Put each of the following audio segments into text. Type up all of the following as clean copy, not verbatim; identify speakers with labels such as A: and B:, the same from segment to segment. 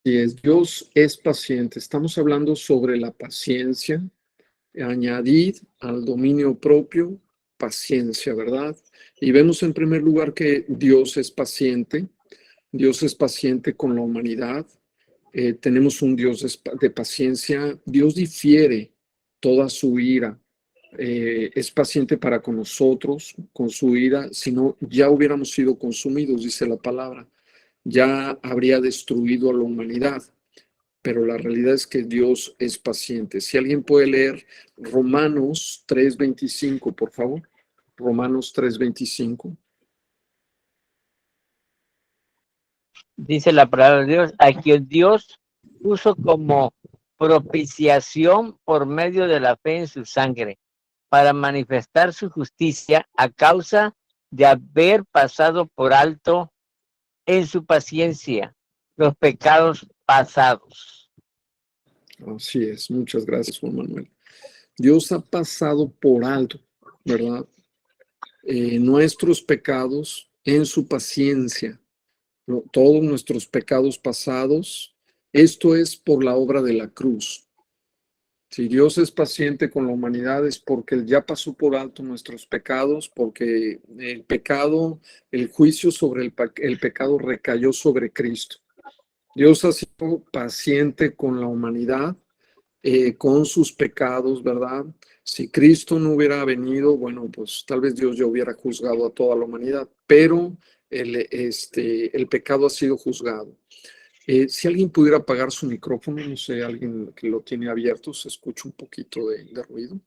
A: Y Dios es paciente. Estamos hablando sobre la paciencia. Añadid al dominio propio paciencia, ¿verdad? Y vemos en primer lugar que Dios es paciente. Dios es paciente con la humanidad. Tenemos un Dios de paciencia. Dios difiere toda su ira. Es paciente para con nosotros, con su ira, si no, ya hubiéramos sido consumidos, dice la palabra, ya habría destruido a la humanidad, pero la realidad es que Dios es paciente. Si alguien puede leer Romanos 3:25, por favor. Romanos 3:25.
B: Dice la palabra de Dios, a quien Dios puso como propiciación por medio de la fe en su sangre, para manifestar su justicia a causa de haber pasado por alto en su paciencia los pecados pasados.
A: Así es, muchas gracias, Juan Manuel. Dios ha pasado por alto, ¿verdad? Nuestros pecados en su paciencia, todos nuestros pecados pasados. Esto es por la obra de la cruz. Si Dios es paciente con la humanidad es porque Él ya pasó por alto nuestros pecados, porque el pecado, el juicio sobre el pecado recayó sobre Cristo. Dios ha sido paciente con la humanidad, con sus pecados, ¿verdad? Si Cristo no hubiera venido, bueno, pues tal vez Dios ya hubiera juzgado a toda la humanidad, pero el pecado ha sido juzgado. Si alguien pudiera apagar su micrófono, no sé, alguien que lo tiene abierto, se escucha un poquito de ruido.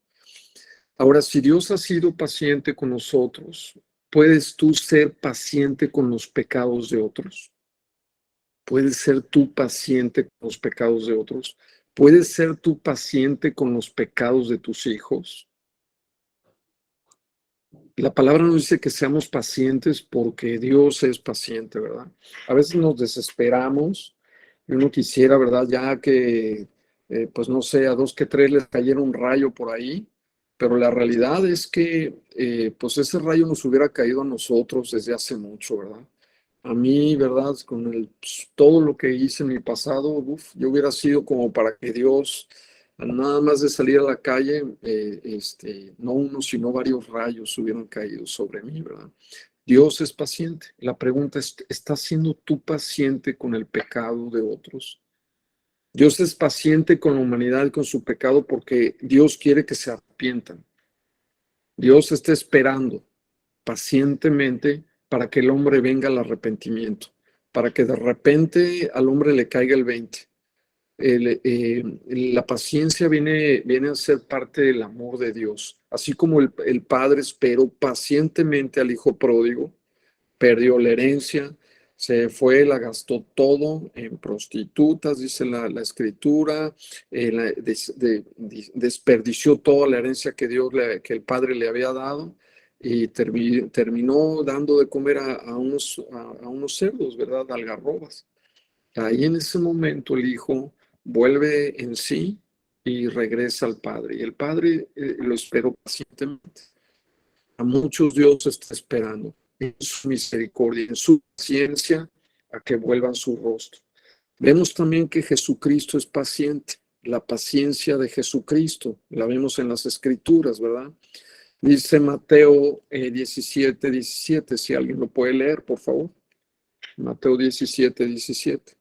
A: Ahora, si Dios ha sido paciente con nosotros, ¿puedes tú ser paciente con los pecados de otros? ¿Puedes ser tú paciente con los pecados de otros? ¿Puedes ser tú paciente con los pecados de tus hijos? La palabra nos dice que seamos pacientes porque Dios es paciente, ¿verdad? A veces nos desesperamos y uno quisiera, ¿verdad? Ya que, pues no sé, a dos que tres les cayera un rayo por ahí, pero la realidad es que, pues ese rayo nos hubiera caído a nosotros desde hace mucho, ¿verdad? A mí, ¿verdad? Con todo lo que hice en mi pasado, yo hubiera sido como para que Dios, nada más de salir a la calle, no uno, sino varios rayos hubieran caído sobre mí, ¿verdad? Dios es paciente. La pregunta es, ¿estás siendo tú paciente con el pecado de otros? Dios es paciente con la humanidad y con su pecado porque Dios quiere que se arrepientan. Dios está esperando pacientemente para que el hombre venga al arrepentimiento, para que de repente al hombre le caiga el 20. La paciencia viene a ser parte del amor de Dios. Así como el padre esperó pacientemente al hijo pródigo, perdió la herencia, se fue, la gastó todo en prostitutas, dice la escritura, desperdició toda la herencia que que el padre le había dado y terminó dando de comer a unos cerdos, ¿verdad? Algarrobas. Ahí en ese momento el hijo vuelve en sí y regresa al padre. Y el padre lo esperó pacientemente. A muchos Dios está esperando en su misericordia, en su paciencia, a que vuelvan su rostro. Vemos también que Jesucristo es paciente. La paciencia de Jesucristo la vemos en las Escrituras, ¿verdad? Dice Mateo 17:17. Si alguien lo puede leer, por favor. Mateo 17:17.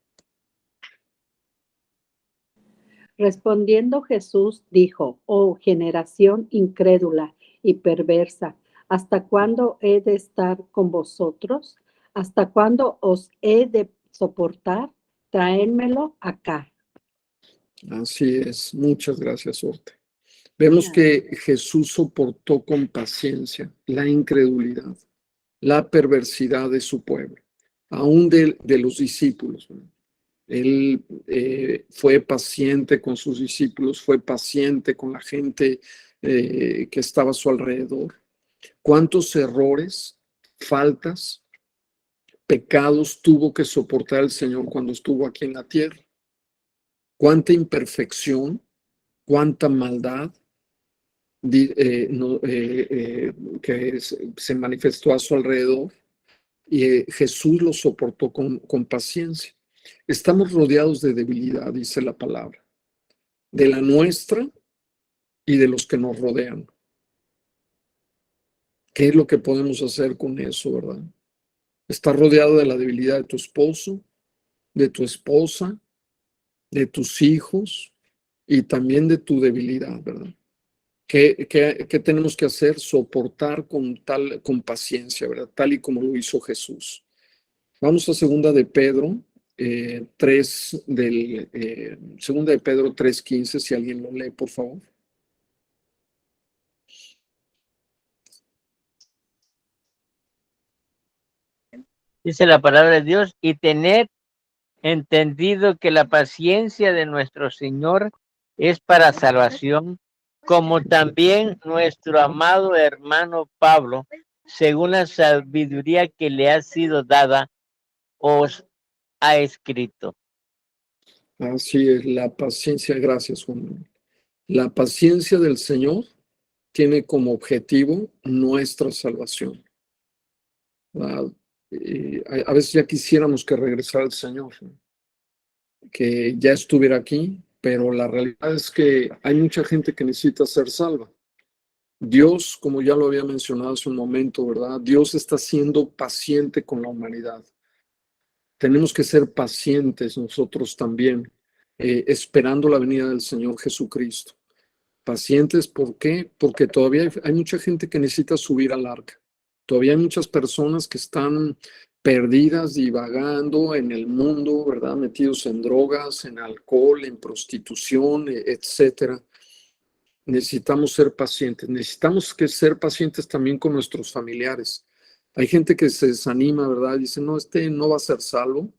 C: Respondiendo Jesús dijo: Oh generación incrédula y perversa, ¿hasta cuándo he de estar con vosotros? ¿Hasta cuándo os he de soportar? Traédmelo acá.
A: Así es. Muchas gracias, Orte. Vemos que Jesús soportó con paciencia la incredulidad, la perversidad de su pueblo, aún de los discípulos. Él fue paciente con sus discípulos, fue paciente con la gente que estaba a su alrededor. ¿Cuántos errores, faltas, pecados tuvo que soportar el Señor cuando estuvo aquí en la tierra? ¿Cuánta imperfección, cuánta maldad que se manifestó a su alrededor? Y Jesús lo soportó con paciencia. Estamos rodeados de debilidad, dice la palabra, de la nuestra y de los que nos rodean. ¿Qué es lo que podemos hacer con eso, verdad? Estás rodeado de la debilidad de tu esposo, de tu esposa, de tus hijos y también de tu debilidad, ¿verdad? ¿Qué tenemos que hacer? Soportar con paciencia, ¿verdad? Tal y como lo hizo Jesús. Vamos a segunda de Pedro 3:15, si alguien lo lee, por favor.
B: Dice la palabra de Dios, y tened entendido que la paciencia de nuestro Señor es para salvación, como también nuestro amado hermano Pablo, según la sabiduría que le ha sido dada, os ha escrito.
A: Así es, la paciencia, gracias, Juan Manuel. La paciencia del Señor tiene como objetivo nuestra salvación. A veces ya quisiéramos que regresara el Señor, ¿no? Que ya estuviera aquí, pero la realidad es que hay mucha gente que necesita ser salva. Dios, como ya lo había mencionado hace un momento, ¿verdad? Dios está siendo paciente con la humanidad. Tenemos que ser pacientes nosotros también, esperando la venida del Señor Jesucristo. Pacientes, ¿por qué? Porque todavía hay mucha gente que necesita subir al arca. Todavía hay muchas personas que están perdidas, divagando en el mundo, ¿verdad? Metidos en drogas, en alcohol, en prostitución, etcétera. Necesitamos ser pacientes. Necesitamos ser pacientes también con nuestros familiares. Hay gente que se desanima, ¿verdad? Dice, no, este no va a ser salvo.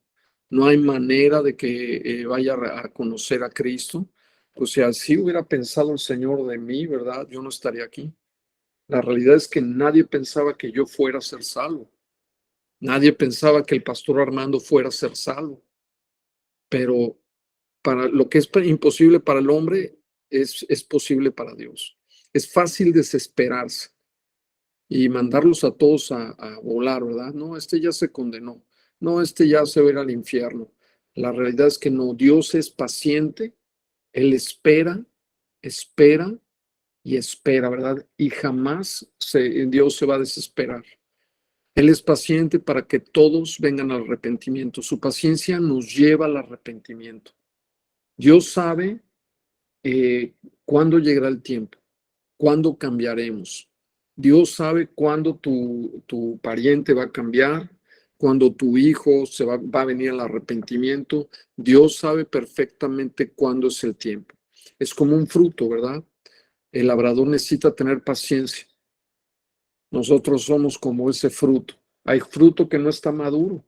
A: No hay manera de que vaya a conocer a Cristo. Pues si así hubiera pensado el Señor de mí, ¿verdad? Yo no estaría aquí. La realidad es que nadie pensaba que yo fuera a ser salvo. Nadie pensaba que el pastor Armando fuera a ser salvo. Pero para lo que es imposible para el hombre, es posible para Dios. Es fácil desesperarse y mandarlos a todos a volar, ¿verdad? No, este ya se condenó. No, este ya se va a ir al infierno. La realidad es que no, Dios es paciente, Él espera, espera y espera, ¿verdad? Y jamás Dios se va a desesperar. Él es paciente para que todos vengan al arrepentimiento. Su paciencia nos lleva al arrepentimiento. Dios sabe cuándo llegará el tiempo, cuándo cambiaremos. Dios sabe cuándo tu pariente va a cambiar, cuando tu hijo va a venir al arrepentimiento. Dios sabe perfectamente cuándo es el tiempo. Es como un fruto, ¿verdad? El labrador necesita tener paciencia. Nosotros somos como ese fruto. Hay fruto que no está maduro,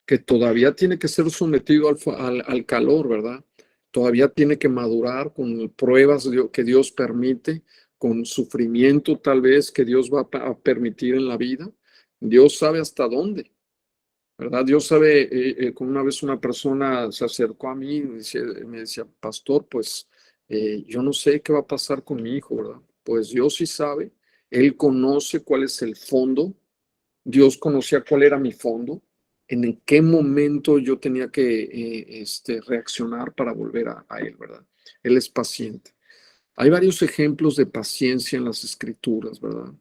A: que todavía tiene que ser sometido al calor, ¿verdad? Todavía tiene que madurar con pruebas que Dios permite, con sufrimiento tal vez que Dios va a permitir en la vida. Dios sabe hasta dónde, ¿verdad? Dios sabe, como una vez una persona se acercó a mí y me decía, pastor, pues yo no sé qué va a pasar con mi hijo, ¿verdad? Pues Dios sí sabe, Él conoce cuál es el fondo, Dios conocía cuál era mi fondo, en qué momento yo tenía que reaccionar para volver a Él, ¿verdad? Él es paciente. Hay varios ejemplos de paciencia en las Escrituras, ¿verdad?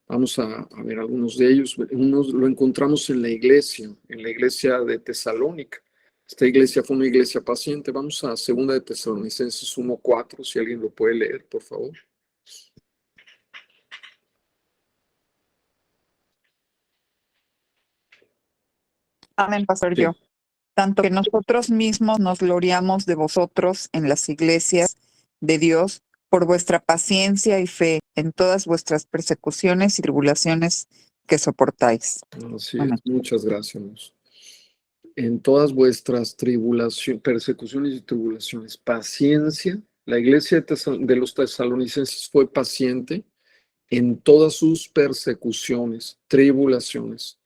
A: Vamos a ver algunos de ellos. Unos lo encontramos en la iglesia de Tesalónica. Esta iglesia fue una iglesia paciente. Vamos a segunda de Tesalonicenses 1:4, si alguien lo puede leer, por favor.
D: Amén, pastor.
A: Sí.
D: Yo. Tanto que nosotros mismos nos gloriamos de vosotros en las iglesias de Dios por vuestra paciencia y fe en todas vuestras persecuciones y tribulaciones que soportáis.
A: Así
D: Amén.
A: es. Muchas gracias. En todas vuestras persecuciones y tribulaciones, paciencia. La iglesia de los tesalonicenses fue paciente en todas sus persecuciones, tribulaciones.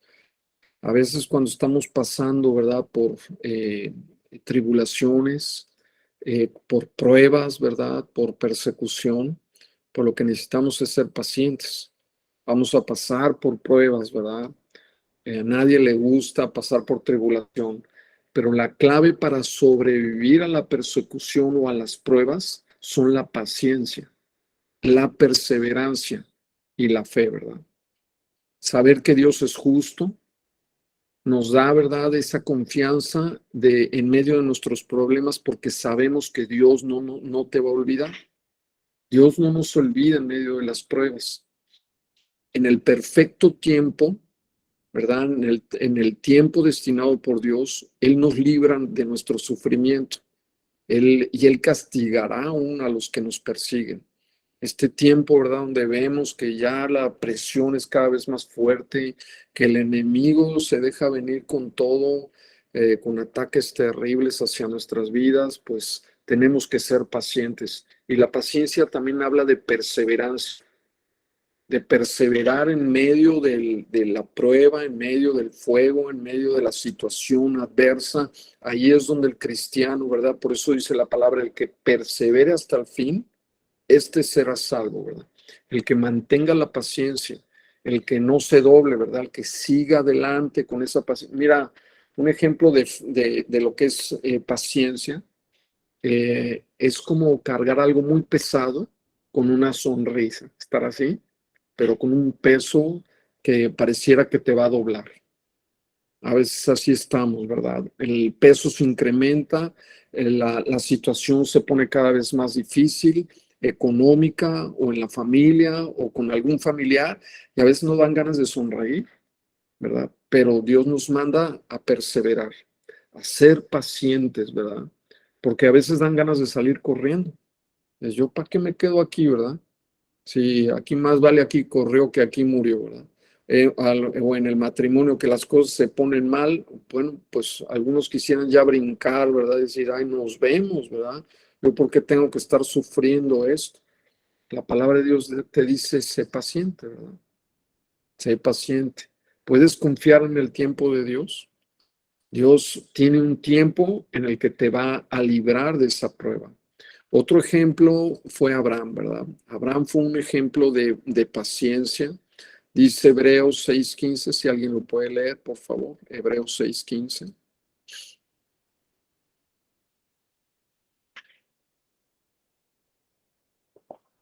A: A veces cuando estamos pasando, ¿verdad? Por tribulaciones, por pruebas, ¿verdad? Por persecución, por lo que necesitamos es ser pacientes. Vamos a pasar por pruebas, ¿verdad? A nadie le gusta pasar por tribulación, pero la clave para sobrevivir a la persecución o a las pruebas son la paciencia, la perseverancia y la fe, ¿verdad? Saber que Dios es justo nos da, ¿verdad?, esa confianza en medio de nuestros problemas, porque sabemos que Dios no te va a olvidar. Dios no nos olvida en medio de las pruebas. En el perfecto tiempo, ¿verdad? En el tiempo destinado por Dios, Él nos libra de nuestro sufrimiento. Y Él castigará aún a los que nos persiguen. Este tiempo, ¿verdad?, donde vemos que ya la presión es cada vez más fuerte, que el enemigo se deja venir con todo, con ataques terribles hacia nuestras vidas, pues tenemos que ser pacientes. Y la paciencia también habla de perseverancia, de perseverar en medio de la prueba, en medio del fuego, en medio de la situación adversa. Ahí es donde el cristiano, ¿verdad? Por eso dice la palabra, el que persevere hasta el fin, este será salvo, ¿verdad? El que mantenga la paciencia, el que no se doble, ¿verdad? El que siga adelante con esa paciencia. Mira, un ejemplo de lo que es paciencia, es como cargar algo muy pesado con una sonrisa, estar así, pero con un peso que pareciera que te va a doblar. A veces así estamos, ¿verdad? El peso se incrementa, la situación se pone cada vez más difícil, económica o en la familia o con algún familiar, y a veces nos dan ganas de sonreír, ¿verdad? Pero Dios nos manda a perseverar, a ser pacientes, ¿verdad? Porque a veces dan ganas de salir corriendo. Es yo, ¿para qué me quedo aquí, verdad? Sí, aquí más vale aquí corrió que aquí murió, ¿verdad? O en el matrimonio que las cosas se ponen mal, bueno, pues algunos quisieran ya brincar, ¿verdad? Decir, ay, nos vemos, ¿verdad? Yo, ¿por qué tengo que estar sufriendo esto? La palabra de Dios te dice, sé paciente, ¿verdad? Sé paciente. ¿Puedes confiar en el tiempo de Dios? Dios tiene un tiempo en el que te va a librar de esa prueba. Otro ejemplo fue Abraham, ¿verdad? Abraham fue un ejemplo de paciencia. Dice Hebreos 6:15, si alguien lo puede leer, por favor. Hebreos 6:15.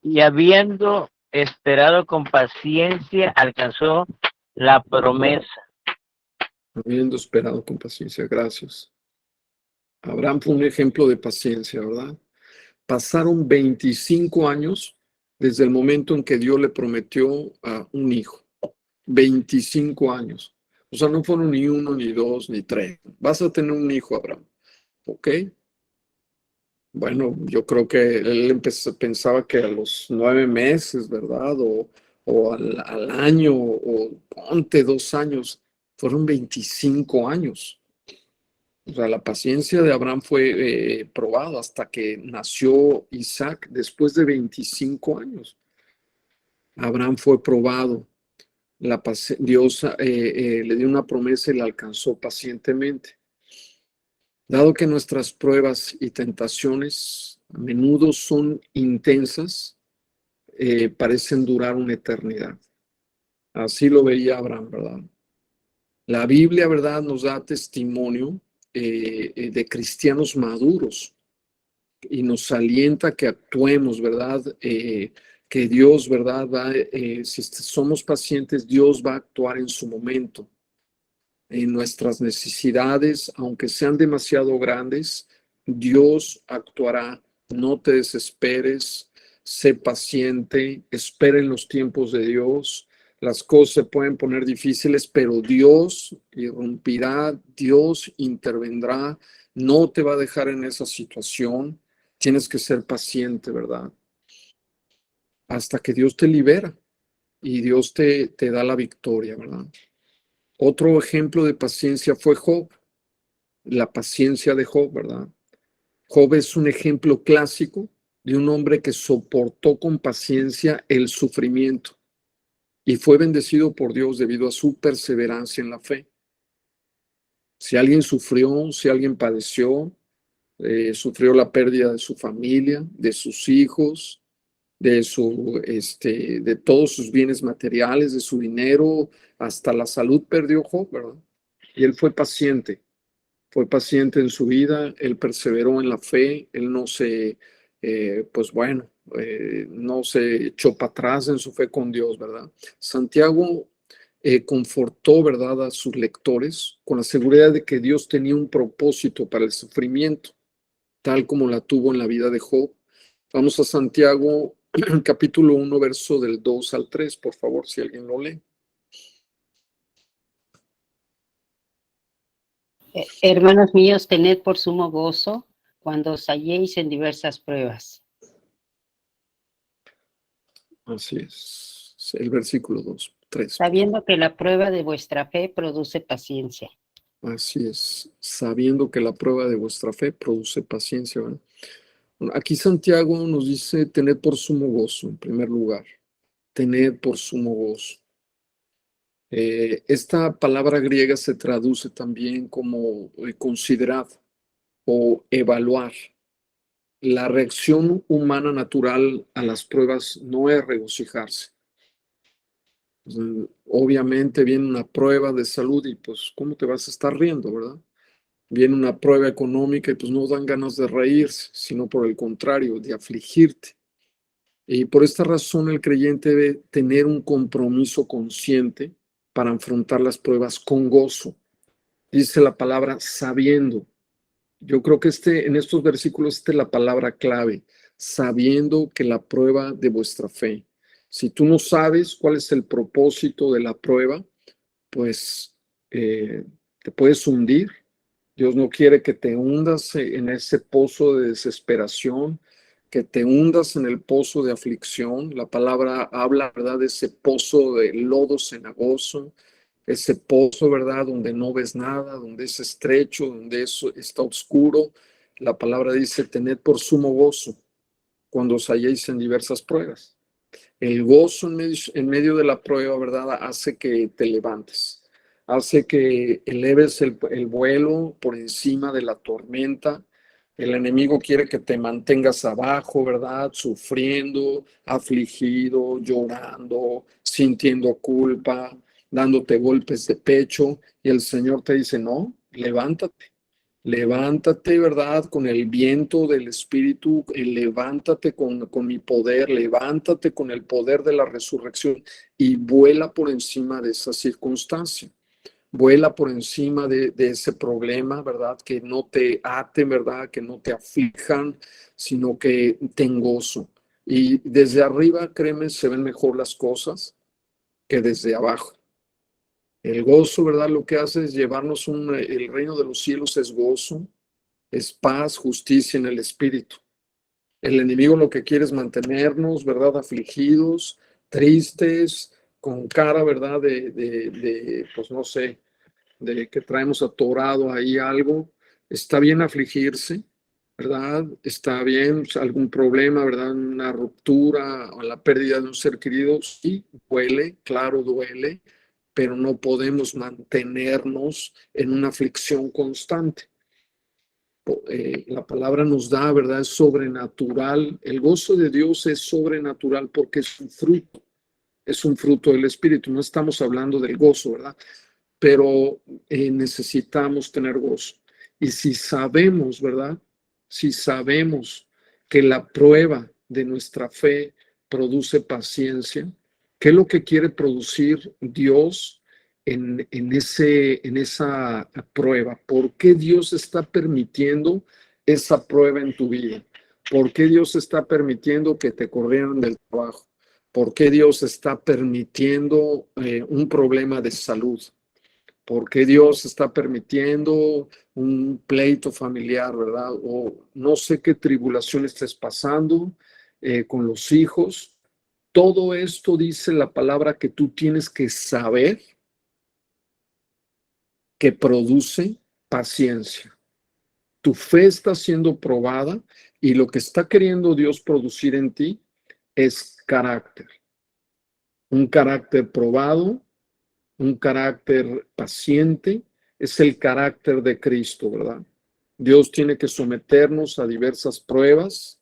B: Y habiendo esperado con paciencia, alcanzó la promesa.
A: Habiendo esperado con paciencia, gracias. Abraham fue un ejemplo de paciencia, ¿verdad? Pasaron 25 años desde el momento en que Dios le prometió a un hijo. 25 años. O sea, no fueron ni uno, ni dos, ni tres. Vas a tener un hijo, Abraham. ¿Ok? Bueno, yo creo que él pensaba que a los 9 meses, ¿verdad? O al año, o ponte 2 años. Fueron 25 años. O sea, la paciencia de Abraham fue probada hasta que nació Isaac después de 25 años. Abraham fue probado. Dios le dio una promesa y la alcanzó pacientemente. Dado que nuestras pruebas y tentaciones a menudo son intensas, parecen durar una eternidad. Así lo veía Abraham, ¿verdad? La Biblia, ¿verdad?, nos da testimonio de cristianos maduros y nos alienta que actuemos, ¿verdad? Que Dios, ¿verdad?, si somos pacientes, Dios va a actuar en su momento. En nuestras necesidades, aunque sean demasiado grandes, Dios actuará. No te desesperes, sé paciente, espera en los tiempos de Dios. Las cosas se pueden poner difíciles, pero Dios irrumpirá, Dios intervendrá, no te va a dejar en esa situación. Tienes que ser paciente, ¿verdad? Hasta que Dios te libera y Dios te da la victoria, ¿verdad? Otro ejemplo de paciencia fue Job, la paciencia de Job, ¿verdad? Job es un ejemplo clásico de un hombre que soportó con paciencia el sufrimiento y fue bendecido por Dios debido a su perseverancia en la fe. Si alguien sufrió, si alguien padeció, sufrió la pérdida de su familia, de sus hijos, de todos sus bienes materiales, de su dinero, hasta la salud perdió Job, ¿verdad? Y él fue paciente fue paciente en su vida, él perseveró en la fe, él no se, no se echó para atrás en su fe con Dios, ¿verdad? Santiago confortó, ¿verdad?, a sus lectores con la seguridad de que Dios tenía un propósito para el sufrimiento, tal como la tuvo en la vida de Job. Vamos a Santiago, capítulo 1, verso del 2 al 3, por favor, si alguien lo lee.
E: Hermanos míos, tened por sumo gozo cuando os halléis en diversas pruebas.
A: Así es, el versículo 2, 3.
E: Sabiendo que la prueba de vuestra fe produce paciencia.
A: Así es, sabiendo que la prueba de vuestra fe produce paciencia, ¿verdad? Bueno, aquí Santiago nos dice tened por sumo gozo, en primer lugar, tened por sumo gozo. Esta palabra griega se traduce también como considerad o evaluar. La reacción humana natural a las pruebas no es regocijarse. Obviamente viene una prueba de salud y pues, ¿cómo te vas a estar riendo, verdad? Viene una prueba económica y pues no dan ganas de reírse, sino por el contrario, de afligirte. Y por esta razón el creyente debe tener un compromiso consciente para afrontar las pruebas con gozo. Dice la palabra sabiendo. Yo creo que en estos versículos es la palabra clave, sabiendo que la prueba de vuestra fe. Si tú no sabes cuál es el propósito de la prueba, pues te puedes hundir. Dios no quiere que te hundas en ese pozo de desesperación, que te hundas en el pozo de aflicción. La palabra habla, ¿verdad?, de ese pozo de lodo cenagoso, ese pozo, ¿verdad?, donde no ves nada, donde es estrecho, donde está oscuro. La palabra dice, tened por sumo gozo cuando os halléis en diversas pruebas. El gozo en medio de la prueba, ¿verdad?, hace que te levantes, hace que eleves el vuelo por encima de la tormenta. El enemigo quiere que te mantengas abajo, ¿verdad?, sufriendo, afligido, llorando, sintiendo culpa, dándote golpes de pecho. Y el Señor te dice, no, levántate. Levántate, ¿verdad? Con el viento del Espíritu, levántate con mi poder, levántate con el poder de la resurrección y vuela por encima de esa circunstancia. Vuela por encima de ese problema, ¿verdad? Que no te aten, ¿verdad? Que no te aflijan, sino que ten gozo. Y desde arriba, créeme, se ven mejor las cosas que desde abajo. El gozo, ¿verdad? Lo que hace es llevarnos el reino de los cielos es gozo, es paz, justicia en el espíritu. El enemigo lo que quiere es mantenernos, ¿verdad?, afligidos, tristes, con cara, ¿verdad?, pues no sé, de que traemos atorado ahí algo. Está bien afligirse, ¿verdad? Está bien algún problema, ¿verdad? Una ruptura o la pérdida de un ser querido. Sí, duele, claro, duele, pero no podemos mantenernos en una aflicción constante. La palabra nos da, ¿verdad? Es sobrenatural. El gozo de Dios es sobrenatural porque es un fruto del Espíritu. No estamos hablando del gozo, ¿verdad? Pero necesitamos tener gozo. Y si sabemos, ¿verdad? Si sabemos que la prueba de nuestra fe produce paciencia, ¿qué es lo que quiere producir Dios en esa prueba? ¿Por qué Dios está permitiendo esa prueba en tu vida? ¿Por qué Dios está permitiendo que te corrieran del trabajo? ¿Por qué Dios está permitiendo un problema de salud? ¿Por qué Dios está permitiendo un pleito familiar, verdad? O no sé qué tribulación estés pasando con los hijos. Todo esto dice la palabra que tú tienes que saber que produce paciencia. Tu fe está siendo probada y lo que está queriendo Dios producir en ti es carácter. Un carácter probado, un carácter paciente, es el carácter de Cristo, ¿verdad? Dios tiene que someternos a diversas pruebas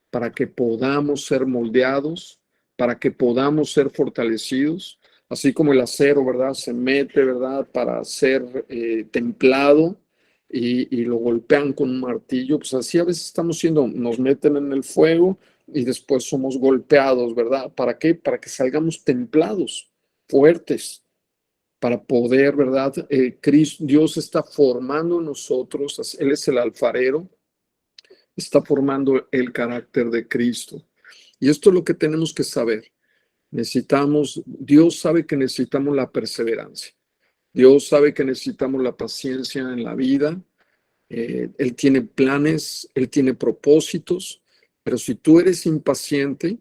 A: para que podamos ser moldeados, para que podamos ser fortalecidos, así como el acero, ¿verdad? Se mete, ¿verdad? Para ser templado, y lo golpean con un martillo, pues así a veces nos meten en el fuego y después somos golpeados, ¿verdad? ¿Para qué? Para que salgamos templados, fuertes, para poder, ¿verdad? Dios está formando en nosotros, Él es el alfarero, está formando el carácter de Cristo. Y esto es lo que tenemos que saber. Dios sabe que necesitamos la perseverancia. Dios sabe que necesitamos la paciencia en la vida. Él tiene planes, Él tiene propósitos, pero si tú eres impaciente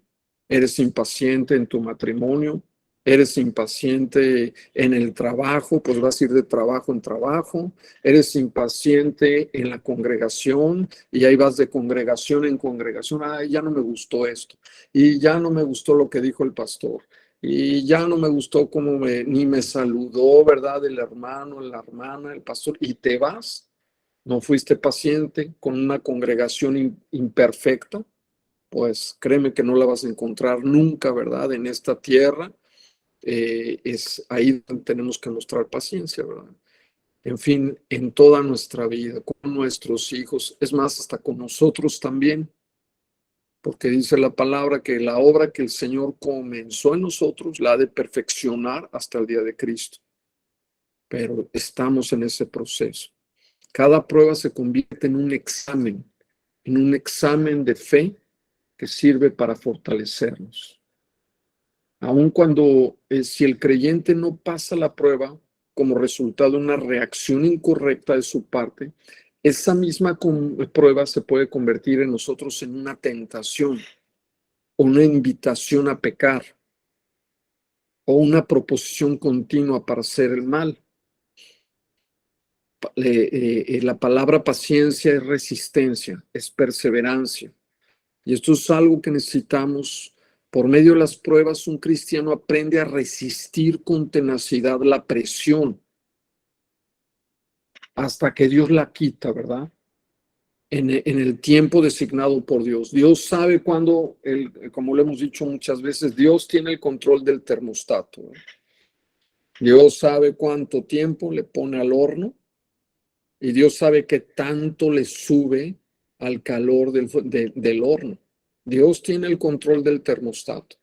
A: en tu matrimonio, eres impaciente en el trabajo, pues vas a ir de trabajo en trabajo, eres impaciente en la congregación y ahí vas de congregación en congregación, ay, ya no me gustó esto, y ya no me gustó lo que dijo el pastor, y ya no me gustó ni me saludó, ¿verdad? El hermano, la hermana, el pastor, y te vas. No fuiste paciente con una congregación imperfecta, pues créeme que no la vas a encontrar nunca, ¿verdad? En esta tierra. Es ahí donde tenemos que mostrar paciencia, ¿verdad? En fin, en toda nuestra vida, con nuestros hijos, es más, hasta con nosotros también, porque dice la palabra que la obra que el Señor comenzó en nosotros la ha de perfeccionar hasta el día de Cristo. Pero estamos en ese proceso. Cada prueba se convierte en un examen de fe que sirve para fortalecernos. Aun cuando si el creyente no pasa la prueba como resultado de una reacción incorrecta de su parte, esa misma prueba se puede convertir en nosotros en una tentación, o una invitación a pecar, o una proposición continua para hacer el mal. La palabra paciencia es resistencia, es perseverancia. Y esto es algo que necesitamos. Por medio de las pruebas, un cristiano aprende a resistir con tenacidad la presión hasta que Dios la quita, ¿verdad? En el tiempo designado por Dios. Dios sabe cuándo, como lo hemos dicho muchas veces, Dios tiene el control del termostato, ¿verdad? Dios sabe cuánto tiempo le pone al horno y Dios sabe qué tanto le sube al calor del horno. Dios tiene el control del termostato.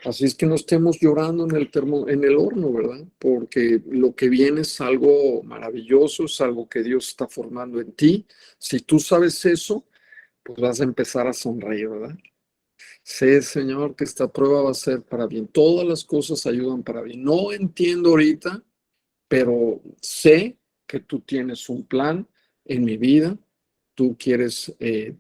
A: Así es que no estemos llorando en el horno, ¿verdad? Porque lo que viene es algo maravilloso, es algo que Dios está formando en ti. Si tú sabes eso, pues vas a empezar a sonreír, ¿verdad? Sé, Señor, que esta prueba va a ser para bien. Todas las cosas ayudan para bien. No entiendo ahorita, pero sé que tú tienes un plan en mi vida. Tú quieres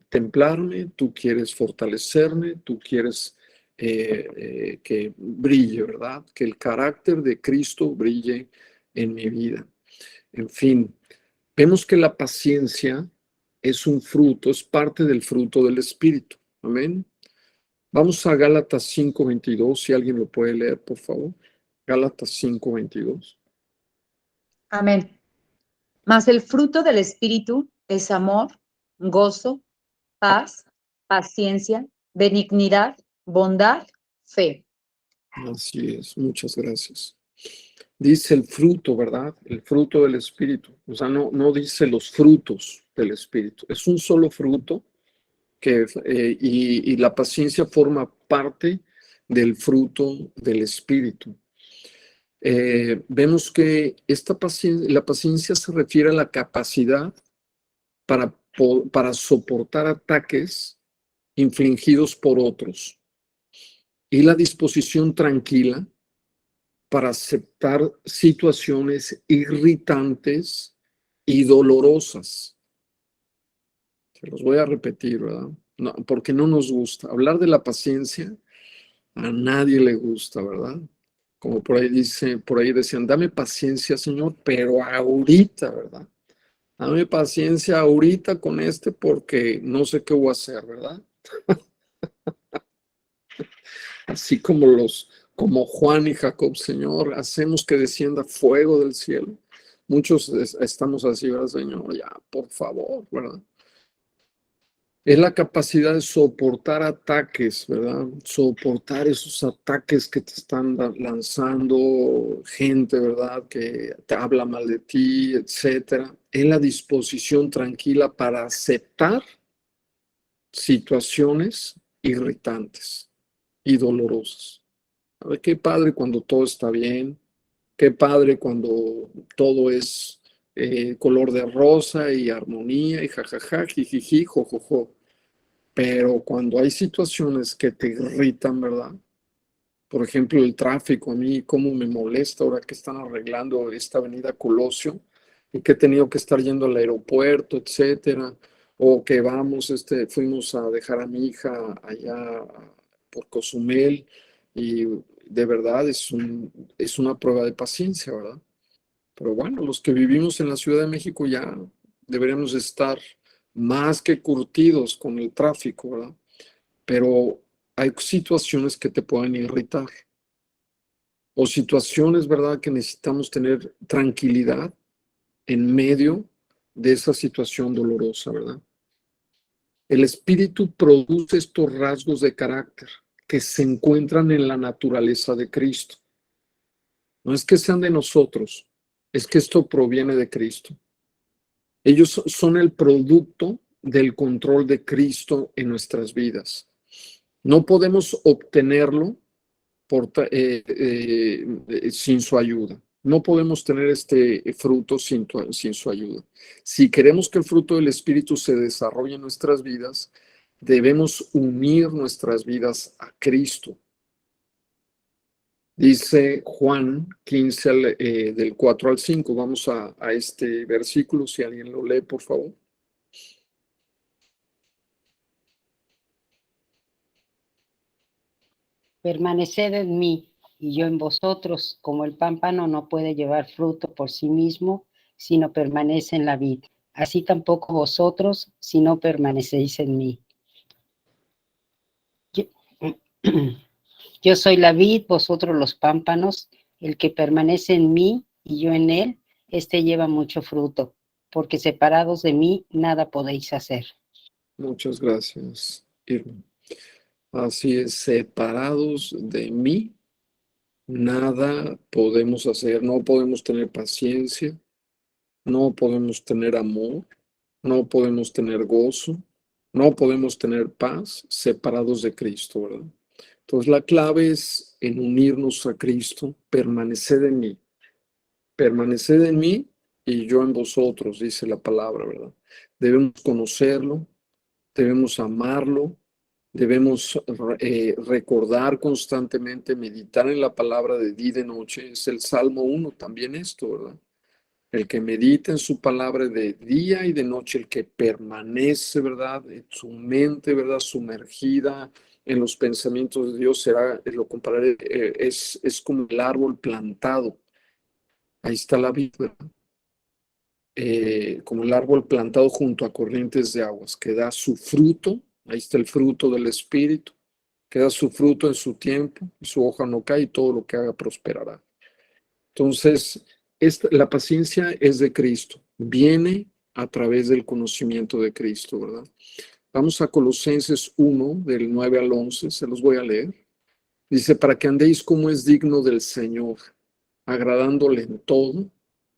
A: templarme, tú quieres fortalecerme, tú quieres que brille, ¿verdad? Que el carácter de Cristo brille en mi vida. En fin, vemos que la paciencia es un fruto, es parte del fruto del Espíritu. Amén. Vamos a Gálatas 5:22, si alguien lo puede leer, por favor. Gálatas 5:22.
F: Amén. Mas el fruto del Espíritu es amor, gozo, paz, paciencia, benignidad, bondad, fe.
A: Así es, muchas gracias. Dice el fruto, ¿verdad? El fruto del Espíritu. O sea, no dice los frutos del Espíritu. Es un solo fruto y la paciencia forma parte del fruto del Espíritu. Vemos que la paciencia se refiere a la capacidad para soportar ataques infligidos por otros y la disposición tranquila para aceptar situaciones irritantes y dolorosas. Se los voy a repetir, ¿verdad? No, porque no nos gusta. Hablar de la paciencia a nadie le gusta, ¿verdad? Como por ahí decían, dame paciencia, Señor, pero ahorita, ¿verdad? Dame paciencia ahorita con porque no sé qué voy a hacer, ¿verdad? Así como Juan y Jacob, Señor, hacemos que descienda fuego del cielo. Muchos estamos así, ¿verdad, Señor? Ya, por favor, ¿verdad? Es la capacidad de soportar ataques, ¿verdad? Soportar esos ataques que te están lanzando gente, ¿verdad? Que te habla mal de ti, etcétera. Es la disposición tranquila para aceptar situaciones irritantes y dolorosas. A ver, qué padre cuando todo está bien, qué padre cuando todo es color de rosa y armonía y jajaja, jijiji, jojojo. Pero cuando hay situaciones que te irritan, ¿verdad? Por ejemplo, el tráfico, a mí cómo me molesta ahora que están arreglando esta avenida Colosio y que he tenido que estar yendo al aeropuerto, etcétera, o que fuimos a dejar a mi hija allá por Cozumel y de verdad es una prueba de paciencia, ¿verdad? Pero bueno, los que vivimos en la Ciudad de México ya deberíamos estar más que curtidos con el tráfico, ¿verdad? Pero hay situaciones que te pueden irritar o situaciones, ¿verdad?, que necesitamos tener tranquilidad en medio de esa situación dolorosa, ¿verdad? El espíritu produce estos rasgos de carácter que se encuentran en la naturaleza de Cristo. No es que sean de nosotros, es que esto proviene de Cristo. Ellos son el producto del control de Cristo en nuestras vidas. No podemos obtenerlo sin su ayuda. No podemos tener este fruto sin su ayuda. Si queremos que el fruto del Espíritu se desarrolle en nuestras vidas, debemos unir nuestras vidas a Cristo. Dice Juan 15, del 4 al 5. Vamos a este versículo, si alguien lo lee, por favor.
E: Permaneced en mí y yo en vosotros, como el pámpano no puede llevar fruto por sí mismo, sino permanece en la vid. Así tampoco vosotros, si no permanecéis en mí. Yo soy la vid, vosotros los pámpanos. El que permanece en mí y yo en él, este lleva mucho fruto, porque separados de mí nada podéis hacer.
A: Muchas gracias, Irma. Así es, separados de mí, nada podemos hacer, no podemos tener paciencia, no podemos tener amor, no podemos tener gozo, no podemos tener paz separados de Cristo, ¿verdad? Entonces la clave es en unirnos a Cristo, permaneced en mí y yo en vosotros, dice la palabra, ¿verdad? Debemos conocerlo, debemos amarlo, debemos recordar constantemente, meditar en la palabra de día y de noche. Es el Salmo 1 también esto, ¿verdad? El que medita en su palabra de día y de noche, el que permanece, ¿verdad? En su mente, ¿verdad? Sumergida en los pensamientos de Dios, lo compararé, es como el árbol plantado. Ahí está la vida, ¿verdad? Como el árbol plantado junto a corrientes de aguas, que da su fruto, ahí está el fruto del Espíritu, que da su fruto en su tiempo, y su hoja no cae, y todo lo que haga prosperará. Entonces, la paciencia es de Cristo, viene a través del conocimiento de Cristo, ¿verdad? Vamos a Colosenses 1, del 9 al 11, se los voy a leer. Dice, para que andéis como es digno del Señor, agradándole en todo,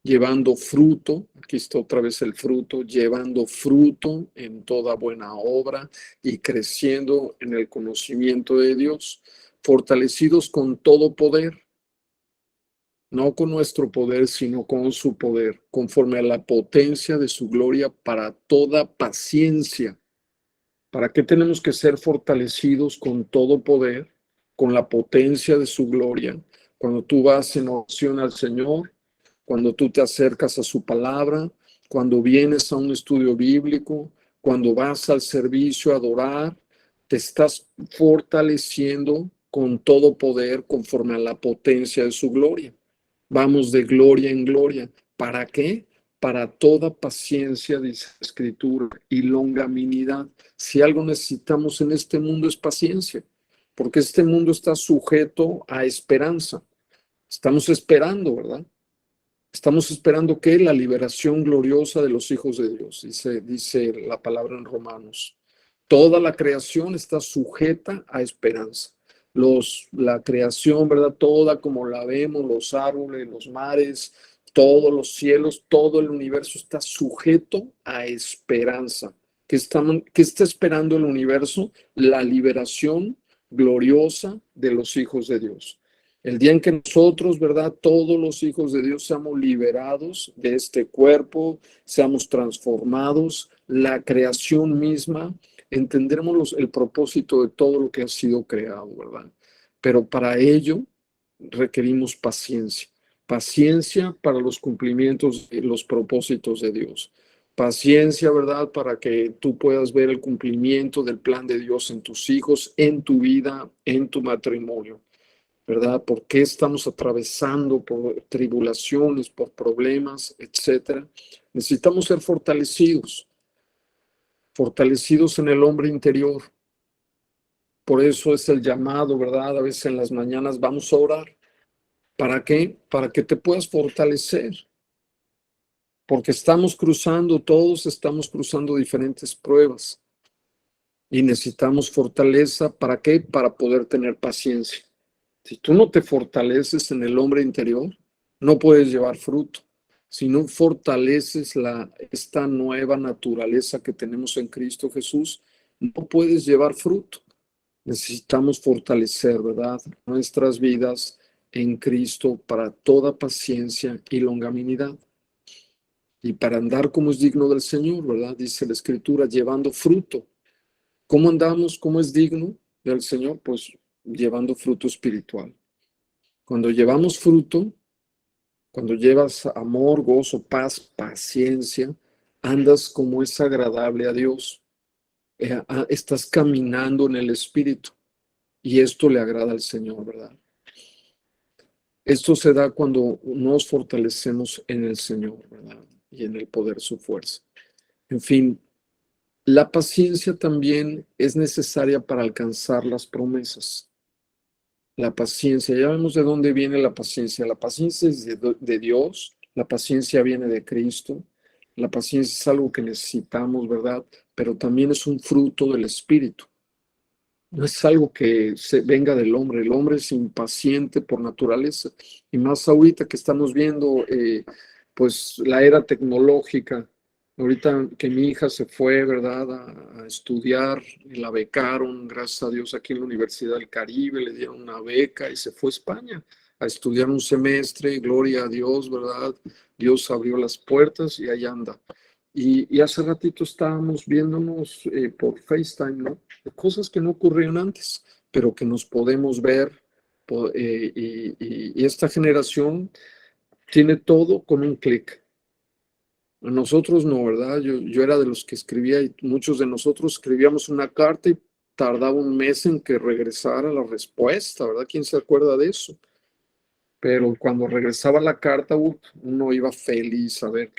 A: llevando fruto, aquí está otra vez el fruto, llevando fruto en toda buena obra y creciendo en el conocimiento de Dios, fortalecidos con todo poder, no con nuestro poder, sino con su poder, conforme a la potencia de su gloria para toda paciencia. ¿Para qué tenemos que ser fortalecidos con todo poder, con la potencia de su gloria? Cuando tú vas en oración al Señor, cuando tú te acercas a su palabra, cuando vienes a un estudio bíblico, cuando vas al servicio a adorar, te estás fortaleciendo con todo poder conforme a la potencia de su gloria. Vamos de gloria en gloria. ¿Para qué? Para toda paciencia, dice la Escritura, y longanimidad. Si algo necesitamos en este mundo es paciencia, porque este mundo está sujeto a esperanza. Estamos esperando, ¿verdad? Estamos esperando que la liberación gloriosa de los hijos de Dios, dice la palabra en Romanos. Toda la creación está sujeta a esperanza. La creación, ¿verdad? Toda como la vemos, los árboles, los mares, todos los cielos, todo el universo está sujeto a esperanza. ¿Qué está esperando el universo? La liberación gloriosa de los hijos de Dios. El día en que nosotros, ¿verdad? Todos los hijos de Dios seamos liberados de este cuerpo, seamos transformados, la creación misma, entenderemos el propósito de todo lo que ha sido creado, ¿verdad? Pero para ello requerimos paciencia. Paciencia para los cumplimientos y los propósitos de Dios. Paciencia, ¿verdad? Para que tú puedas ver el cumplimiento del plan de Dios en tus hijos, en tu vida, en tu matrimonio, ¿verdad? ¿Por qué estamos atravesando por tribulaciones, por problemas, etcétera? Necesitamos ser fortalecidos en el hombre interior. Por eso es el llamado, ¿verdad? A veces en las mañanas vamos a orar. ¿Para qué? Para que te puedas fortalecer. Porque todos estamos cruzando diferentes pruebas. Y necesitamos fortaleza. ¿Para qué? Para poder tener paciencia. Si tú no te fortaleces en el hombre interior, no puedes llevar fruto. Si no fortaleces esta nueva naturaleza que tenemos en Cristo Jesús, no puedes llevar fruto. Necesitamos fortalecer, ¿verdad?, nuestras vidas en Cristo para toda paciencia y longanimidad. Y para andar como es digno del Señor, ¿verdad? Dice la Escritura, llevando fruto. ¿Cómo andamos? ¿Cómo es digno del Señor? Pues llevando fruto espiritual. Cuando llevamos fruto, cuando llevas amor, gozo, paz, paciencia, andas como es agradable a Dios. Estás caminando en el Espíritu y esto le agrada al Señor, ¿verdad? Esto se da cuando nos fortalecemos en el Señor, ¿verdad? Y en el poder de su fuerza. En fin, la paciencia también es necesaria para alcanzar las promesas. La paciencia, ya vemos de dónde viene la paciencia. La paciencia es de Dios, la paciencia viene de Cristo, la paciencia es algo que necesitamos, ¿verdad? Pero también es un fruto del Espíritu. No es algo que se venga del hombre. El hombre es impaciente por naturaleza. Y más ahorita que estamos viendo, pues, la era tecnológica. Ahorita que mi hija se fue, ¿verdad?, a estudiar, y la becaron, gracias a Dios, aquí en la Universidad del Caribe, le dieron una beca y se fue a España a estudiar un semestre. Gloria a Dios, ¿verdad? Dios abrió las puertas y ahí anda. Y hace ratito estábamos viéndonos por FaceTime, ¿no? Cosas que no ocurrieron antes, pero que nos podemos ver. Y esta generación tiene todo con un clic. Nosotros no, ¿verdad? Yo era de los que escribía, y muchos de nosotros escribíamos una carta y tardaba un mes en que regresara la respuesta, ¿verdad? ¿Quién se acuerda de eso? Pero cuando regresaba la carta, uno iba feliz a ver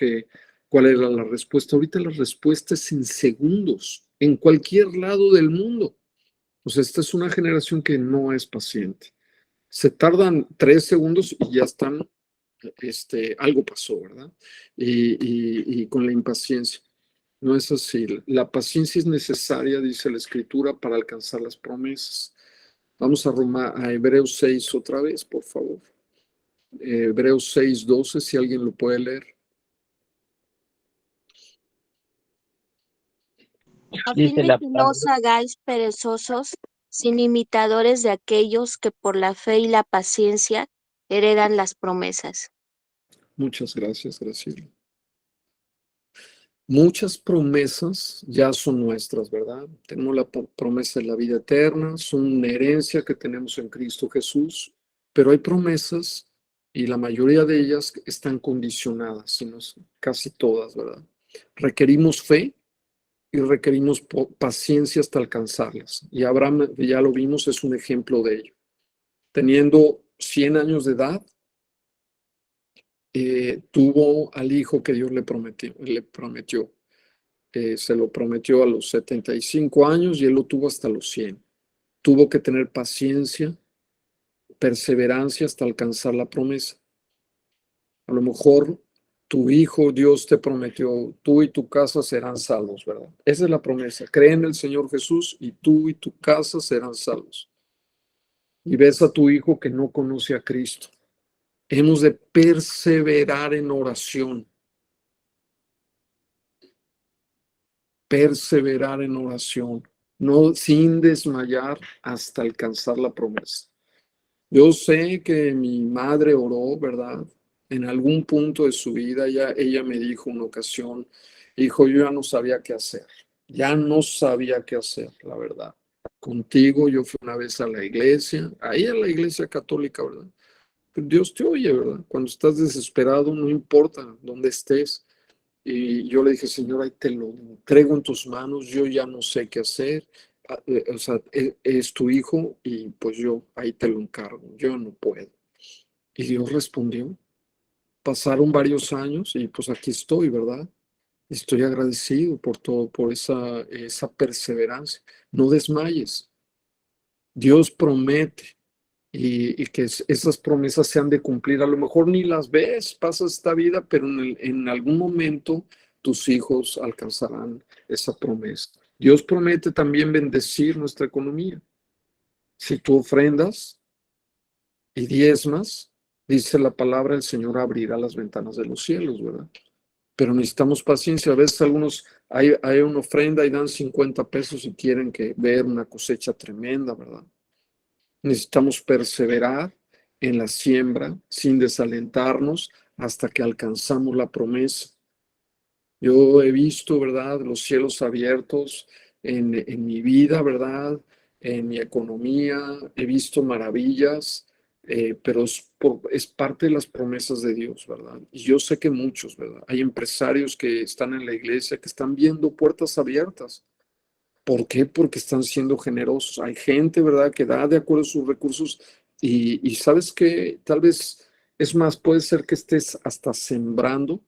A: cuál era la respuesta. Ahorita la respuesta es en segundos, en cualquier lado del mundo. O sea, esta es una generación que no es paciente. Se tardan 3 segundos y ya están, algo pasó, ¿verdad? Y con la impaciencia. No es así. La paciencia es necesaria, dice la Escritura, para alcanzar las promesas. Vamos a Hebreos 6 otra vez, por favor. Hebreos 6:12, si alguien lo puede leer.
G: A fin
B: Dice
G: de
B: la
G: que no os
B: palabra.
G: hagáis perezosos, sin imitadores de aquellos que por la fe y la paciencia heredan las promesas.
A: Muchas gracias, Graciela. Muchas promesas ya son nuestras, ¿verdad? Tenemos la promesa de la vida eterna, son una herencia que tenemos en Cristo Jesús, pero hay promesas y la mayoría de ellas están condicionadas, sino casi todas, ¿verdad? Requerimos fe y requerimos paciencia hasta alcanzarlas. Y Abraham, ya lo vimos, es un ejemplo de ello. Teniendo 100 años de edad, tuvo al hijo que Dios le prometió. Se lo prometió a los 75 años y él lo tuvo hasta los 100. Tuvo que tener paciencia, perseverancia hasta alcanzar la promesa. A lo mejor tu hijo, Dios te prometió, tú y tu casa serán salvos, ¿verdad? Esa es la promesa. Cree en el Señor Jesús y tú y tu casa serán salvos. Y ves a tu hijo que no conoce a Cristo. Hemos de perseverar en oración. Perseverar en oración, no sin desmayar hasta alcanzar la promesa. Yo sé que mi madre oró, ¿verdad? En algún punto de su vida, ella me dijo una ocasión, hijo, yo ya no sabía qué hacer. Ya no sabía qué hacer, la verdad. Contigo yo fui una vez a la iglesia, ahí a la iglesia católica, ¿verdad? Pero Dios te oye, ¿verdad? Cuando estás desesperado, no importa dónde estés. Y yo le dije, Señor, ahí te lo entrego en tus manos, yo ya no sé qué hacer. O sea, es tu hijo y pues yo ahí te lo encargo, yo no puedo. Y Dios respondió. Pasaron varios años y pues aquí estoy, ¿verdad? Estoy agradecido por todo, por esa perseverancia. No desmayes. Dios promete y que esas promesas se han de cumplir. A lo mejor ni las ves, pasas esta vida, pero en algún momento tus hijos alcanzarán esa promesa. Dios promete también bendecir nuestra economía. Si tú ofrendas y diezmas, dice la palabra, el Señor abrirá las ventanas de los cielos, ¿verdad? Pero necesitamos paciencia. A veces algunos hay una ofrenda y dan 50 pesos y quieren ver una cosecha tremenda, ¿verdad? Necesitamos perseverar en la siembra sin desalentarnos hasta que alcanzamos la promesa. Yo he visto, ¿verdad?, los cielos abiertos en mi vida, ¿verdad?, en mi economía, he visto maravillas, pero es parte de las promesas de Dios, ¿verdad? Y yo sé que muchos, ¿verdad? Hay empresarios que están en la iglesia que están viendo puertas abiertas. ¿Por qué? Porque están siendo generosos. Hay gente, ¿verdad?, que da de acuerdo a sus recursos y sabes que tal vez, es más, puede ser que estés hasta sembrando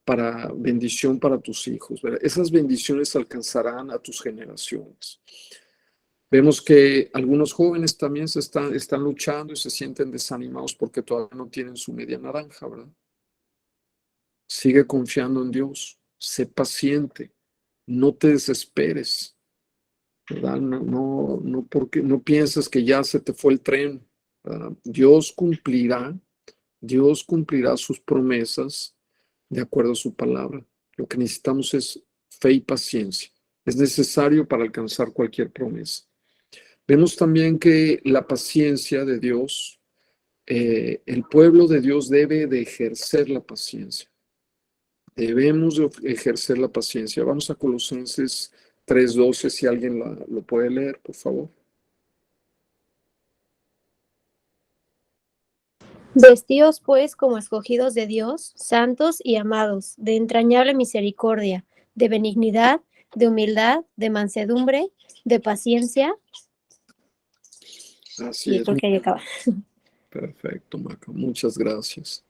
A: para bendición para tus hijos, ¿verdad? Esas bendiciones alcanzarán a tus generaciones. Vemos que algunos jóvenes también están luchando y se sienten desanimados porque todavía no tienen su media naranja, ¿verdad? Sigue confiando en Dios, sé paciente, no te desesperes, ¿verdad? Porque no piensas que ya se te fue el tren, ¿verdad? Dios cumplirá sus promesas de acuerdo a su palabra. Lo que necesitamos es fe y paciencia. Es necesario para alcanzar cualquier promesa. Vemos también que la paciencia de Dios, el pueblo de Dios debe de ejercer la paciencia. Debemos de ejercer la paciencia. Vamos a Colosenses 3:12, si alguien lo puede leer, por favor.
H: Vestíos pues como escogidos de Dios, santos y amados, de entrañable misericordia, de benignidad, de humildad, de mansedumbre, de paciencia.
A: Así
H: Y
A: es.
H: creo que ahí acaba.
A: Perfecto, Maca. Muchas gracias.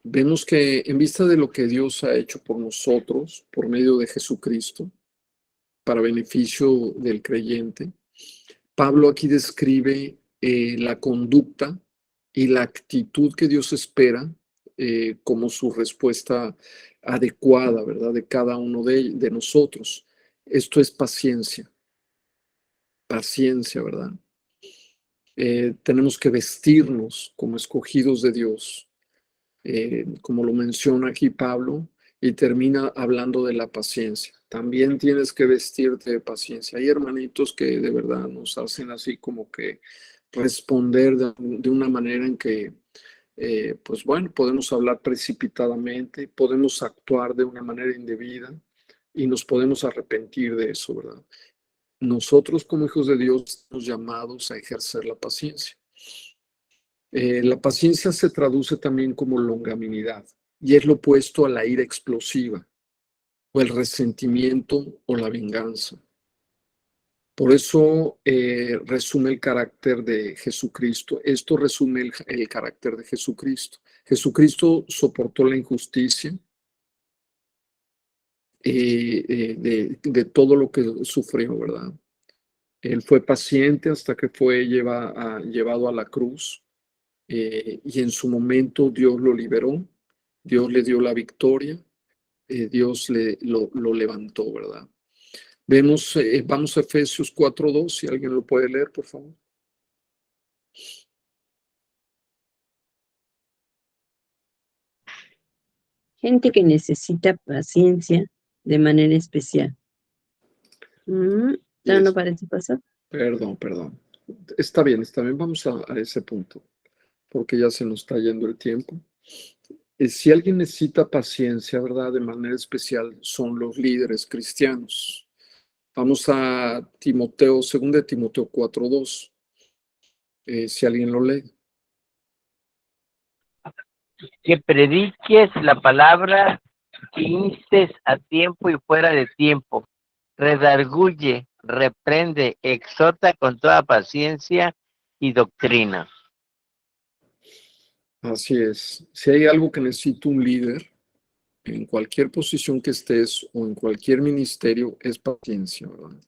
A: Vemos que en vista de lo que Dios ha hecho por nosotros, por medio de Jesucristo, para beneficio del creyente, Pablo aquí describe la conducta y la actitud que Dios espera como su respuesta adecuada, ¿verdad?, de cada uno de nosotros. Esto es paciencia, ¿verdad? Tenemos que vestirnos como escogidos de Dios, como lo menciona aquí Pablo, y termina hablando de la paciencia. También tienes que vestirte de paciencia. Hay hermanitos que de verdad nos hacen así como que responder de una manera en que, pues bueno, podemos hablar precipitadamente, podemos actuar de una manera indebida y nos podemos arrepentir de eso, ¿verdad? Nosotros como hijos de Dios estamos llamados a ejercer la paciencia. La paciencia se traduce también como longanimidad y es lo opuesto a la ira explosiva o el resentimiento o la venganza. Por eso resume el carácter de Jesucristo. Esto resume el carácter de Jesucristo. Jesucristo soportó la injusticia de todo lo que sufrió, ¿verdad? Él fue paciente hasta que fue llevado a la cruz. Y en su momento Dios lo liberó Dios le dio la victoria, Dios lo levantó, ¿verdad? Vemos, vamos a Efesios 4:2, si alguien lo puede leer, por favor.
I: Gente que necesita paciencia de manera especial. ¿No parece pasar?
A: Perdón. Está bien, vamos a ese punto, porque ya se nos está yendo el tiempo. Si alguien necesita paciencia, ¿verdad? De manera especial, son los líderes cristianos. Vamos a Timoteo, 2 Timoteo 4:2. Si alguien lo lee.
B: Que prediques la palabra, que instes a tiempo y fuera de tiempo, redarguye, reprende, exhorta con toda paciencia y doctrina.
A: Así es. Si hay algo que necesita un líder, en cualquier posición que estés o en cualquier ministerio, es paciencia, ¿verdad?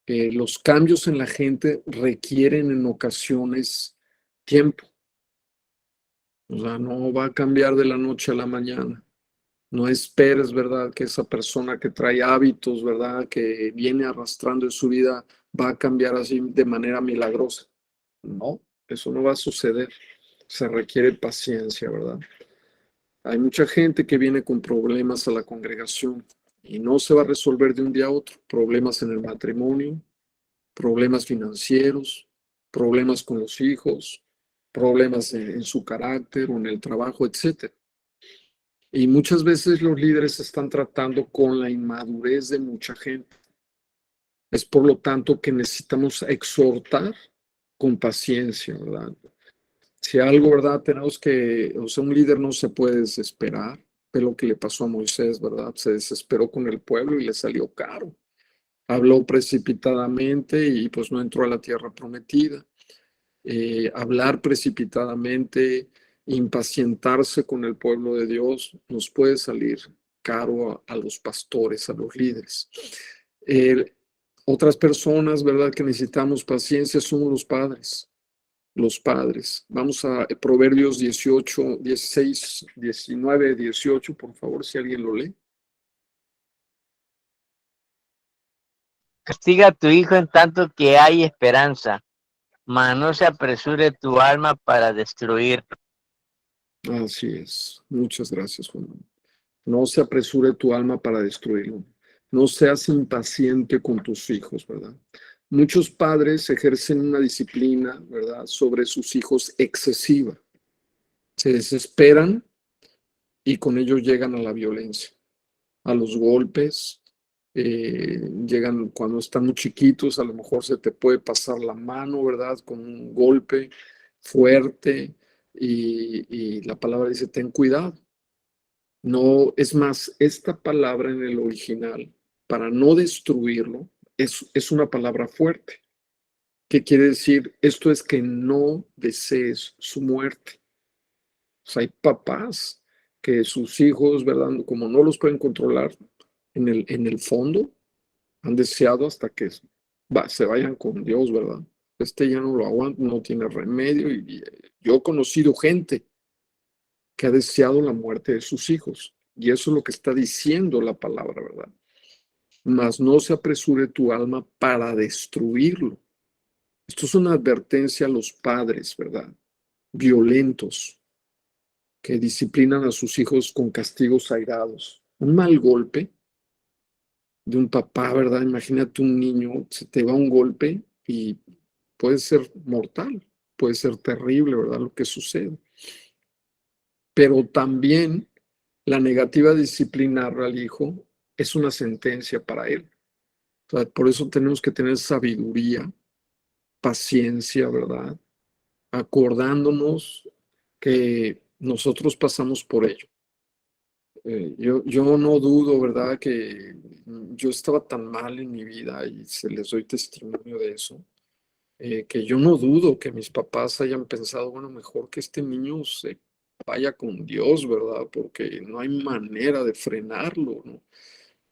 A: Los cambios en la gente requieren en ocasiones tiempo. O sea, no va a cambiar de la noche a la mañana. No esperes, ¿verdad?, que esa persona que trae hábitos, ¿verdad?, que viene arrastrando en su vida, va a cambiar así de manera milagrosa. No, eso no va a suceder. Se requiere paciencia, ¿verdad? Hay mucha gente que viene con problemas a la congregación y no se va a resolver de un día a otro. Problemas en el matrimonio, problemas financieros, problemas con los hijos, problemas en su carácter o en el trabajo, etc. Y muchas veces los líderes están tratando con la inmadurez de mucha gente. Es por lo tanto que necesitamos exhortar con paciencia, ¿verdad? Si algo, ¿verdad? Tenemos que, o sea, un líder no se puede desesperar. Ve lo que le pasó a Moisés, ¿verdad? Se desesperó con el pueblo y le salió caro. Habló precipitadamente y pues no entró a la tierra prometida. Hablar precipitadamente, impacientarse con el pueblo de Dios, nos puede salir caro a los pastores, a los líderes. Otras personas, ¿verdad?, que necesitamos paciencia son los padres. Los padres. Vamos a Proverbios 18, 16, 19, 18, por favor, si alguien lo lee.
B: Castiga a tu hijo en tanto que hay esperanza, mas no se apresure tu alma para destruir.
A: Así es. Muchas gracias, Juan. No se apresure tu alma para destruirlo. No seas impaciente con tus hijos, ¿verdad? Muchos padres ejercen una disciplina, ¿verdad?, sobre sus hijos excesiva. Se desesperan y con ello llegan a la violencia, a los golpes. Llegan cuando están muy chiquitos, a lo mejor se te puede pasar la mano, ¿verdad?, con un golpe fuerte y la palabra dice, ten cuidado. No, es más, esta palabra en el original, para no destruirlo, es una palabra fuerte. ¿Qué quiere decir? Esto es que no desees su muerte. O sea, hay papás que sus hijos, ¿verdad?, como no los pueden controlar, en el fondo han deseado hasta que se vayan con Dios, ¿verdad? Este ya no lo aguanta, no tiene remedio. Y yo he conocido gente que ha deseado la muerte de sus hijos. Y eso es lo que está diciendo la palabra, ¿verdad? Mas no se apresure tu alma para destruirlo. Esto es una advertencia a los padres, ¿verdad?, violentos, que disciplinan a sus hijos con castigos airados. Un mal golpe de un papá, ¿verdad? Imagínate un niño, se te va un golpe y puede ser mortal, puede ser terrible, ¿verdad?, lo que sucede. Pero también la negativa de disciplinar al hijo es una sentencia para él. O sea, por eso tenemos que tener sabiduría, paciencia, ¿verdad?, acordándonos que nosotros pasamos por ello. Yo no dudo, ¿verdad?, que yo estaba tan mal en mi vida y se les doy testimonio de eso, que yo no dudo que mis papás hayan pensado, bueno, mejor que este niño se vaya con Dios, ¿verdad?, porque no hay manera de frenarlo, ¿no?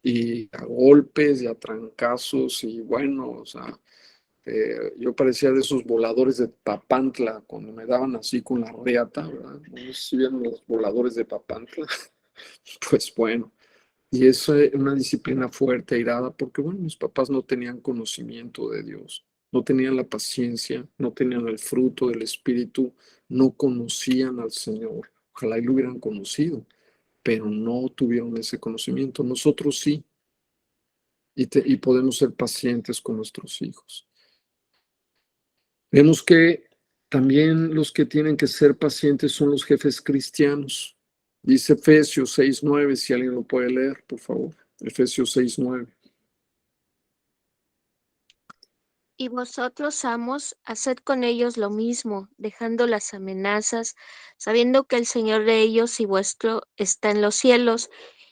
A: Y a golpes y a trancazos y bueno, o sea, Yo parecía de esos voladores de Papantla, cuando me daban así con la reata, ¿verdad? No sé si vieron los voladores de Papantla. Pues bueno, y es una disciplina fuerte, airada, porque bueno, mis papás no tenían conocimiento de Dios, no tenían la paciencia, no tenían el fruto del Espíritu, no conocían al Señor. Ojalá y lo hubieran conocido, pero no tuvieron ese conocimiento. Nosotros sí, y podemos ser pacientes con nuestros hijos. Vemos que también los que tienen que ser pacientes son los jefes cristianos. Dice Efesios 6:9, si alguien lo puede leer, por favor. Efesios 6:9.
G: Y vosotros, amos, haced con ellos lo mismo, dejando las amenazas, sabiendo que el Señor de ellos y vuestro está en los cielos,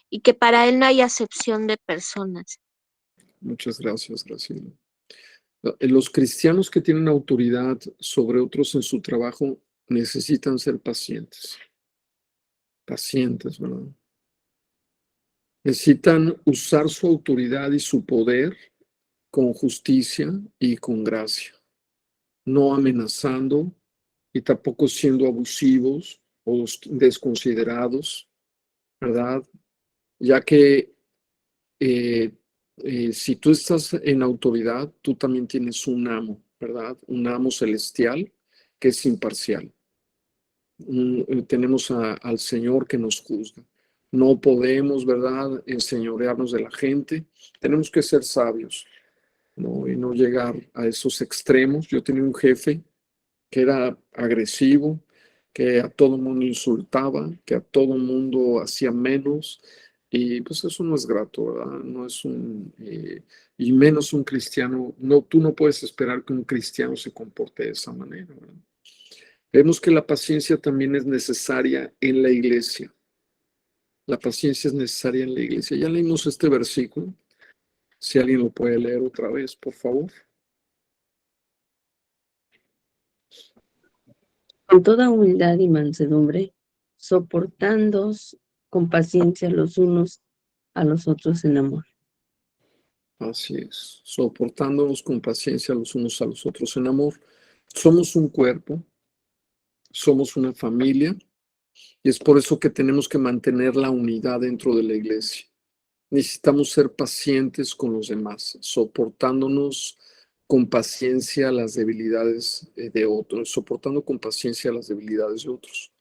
G: y que para Él no hay acepción de personas.
A: Muchas gracias, Graciela. Los cristianos que tienen autoridad sobre otros en su trabajo necesitan ser pacientes. Pacientes, ¿verdad? Necesitan usar su autoridad y su poder con justicia y con gracia, no amenazando y tampoco siendo abusivos o desconsiderados, ¿verdad? Ya que si tú estás en autoridad, tú también tienes un amo, ¿verdad? Un amo celestial que es imparcial. Tenemos al Señor que nos juzga. No podemos, ¿verdad?, enseñorearnos de la gente. Tenemos que ser sabios, ¿no? Y no llegar a esos extremos. Yo tenía un jefe que era agresivo, que a todo mundo insultaba, que a todo mundo hacía menos. Y pues eso no es grato, ¿verdad? No es y menos un cristiano. No, tú no puedes esperar que un cristiano se comporte de esa manera, ¿verdad? Vemos que la paciencia también es necesaria en la iglesia. La paciencia es necesaria en la iglesia. Ya leímos este versículo. Si alguien lo puede leer otra vez, por favor.
I: Con toda humildad y mansedumbre, soportándoos con paciencia los unos a los otros en amor.
A: Así es, soportándonos con paciencia los unos a los otros en amor. Somos un cuerpo, somos una familia, y es por eso que tenemos que mantener la unidad dentro de la iglesia. Necesitamos ser pacientes con los demás, soportándonos con paciencia las debilidades de otros, soportando con paciencia las debilidades de otros.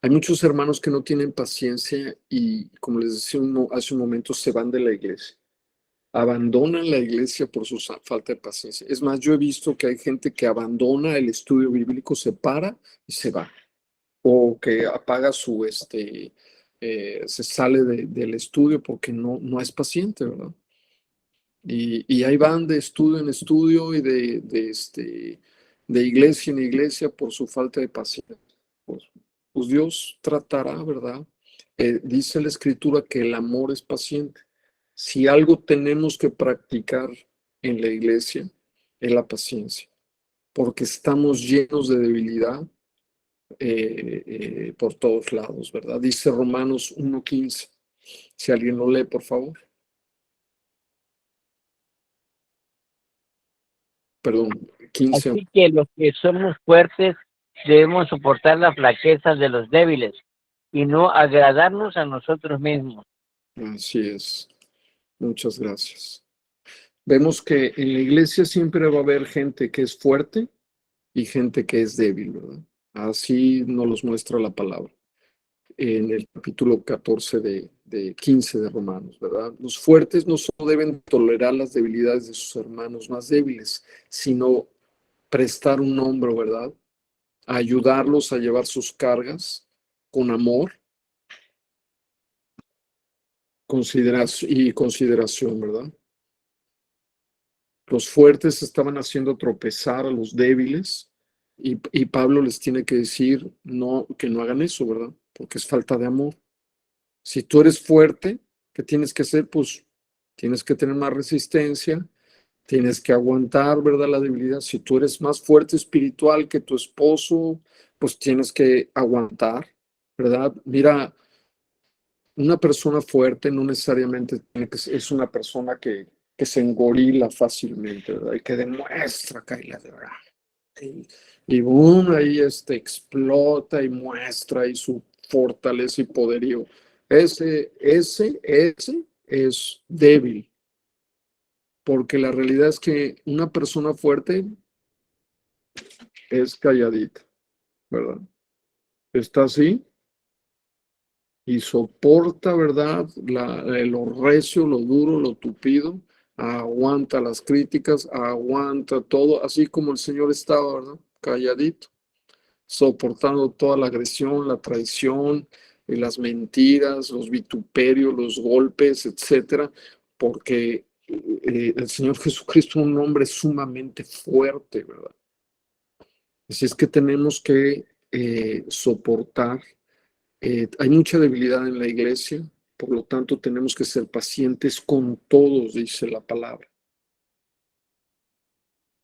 A: Hay muchos hermanos que no tienen paciencia y, como les decía hace un momento, se van de la iglesia. Abandonan la iglesia por su falta de paciencia. Es más, yo he visto que hay gente que abandona el estudio bíblico, se para y se va. O que apaga se sale del estudio porque no es paciente, ¿verdad? Y ahí van de estudio en estudio y de iglesia en iglesia por su falta de paciencia. Pues Dios tratará, ¿verdad? Dice la Escritura que el amor es paciente. Si algo tenemos que practicar en la iglesia, es la paciencia, porque estamos llenos de debilidad por todos lados, ¿verdad? Dice Romanos 1:15. Si alguien lo lee, por favor. Perdón, 15.
B: Así que los que somos fuertes debemos soportar las flaquezas de los débiles y no agradarnos a nosotros mismos.
A: Así es. Muchas gracias. Vemos que en la iglesia siempre va a haber gente que es fuerte y gente que es débil, ¿verdad? Así nos los muestra la palabra en el capítulo 14 de 15 de Romanos, ¿verdad? Los fuertes no solo deben tolerar las debilidades de sus hermanos más débiles, sino prestar un hombro, ¿verdad? Ayudarlos a llevar sus cargas con amor y consideración, ¿verdad? Los fuertes estaban haciendo tropezar a los débiles y Pablo les tiene que decir que no hagan eso, ¿verdad? Porque es falta de amor. Si tú eres fuerte, ¿qué tienes que hacer? Pues tienes que tener más resistencia, tienes que aguantar, ¿verdad? La debilidad. Si tú eres más fuerte espiritual que tu esposo, pues tienes que aguantar, ¿verdad? Mira, una persona fuerte no necesariamente es una persona que que se engorila fácilmente, ¿verdad? Y que demuestra que hay la verdad. Y boom, ahí explota y muestra ahí su fortaleza y poderío. Ese es débil, porque la realidad es que una persona fuerte es calladita, ¿verdad? Está así y soporta, ¿verdad? Lo recio, lo duro, lo tupido, aguanta las críticas, aguanta todo, así como el Señor estaba, ¿verdad? Calladito, soportando toda la agresión, la traición, las mentiras, los vituperios, los golpes, etcétera, porque el Señor Jesucristo es un hombre sumamente fuerte, ¿verdad? Así es que tenemos que soportar. Hay mucha debilidad en la iglesia, por lo tanto tenemos que ser pacientes con todos, dice la palabra.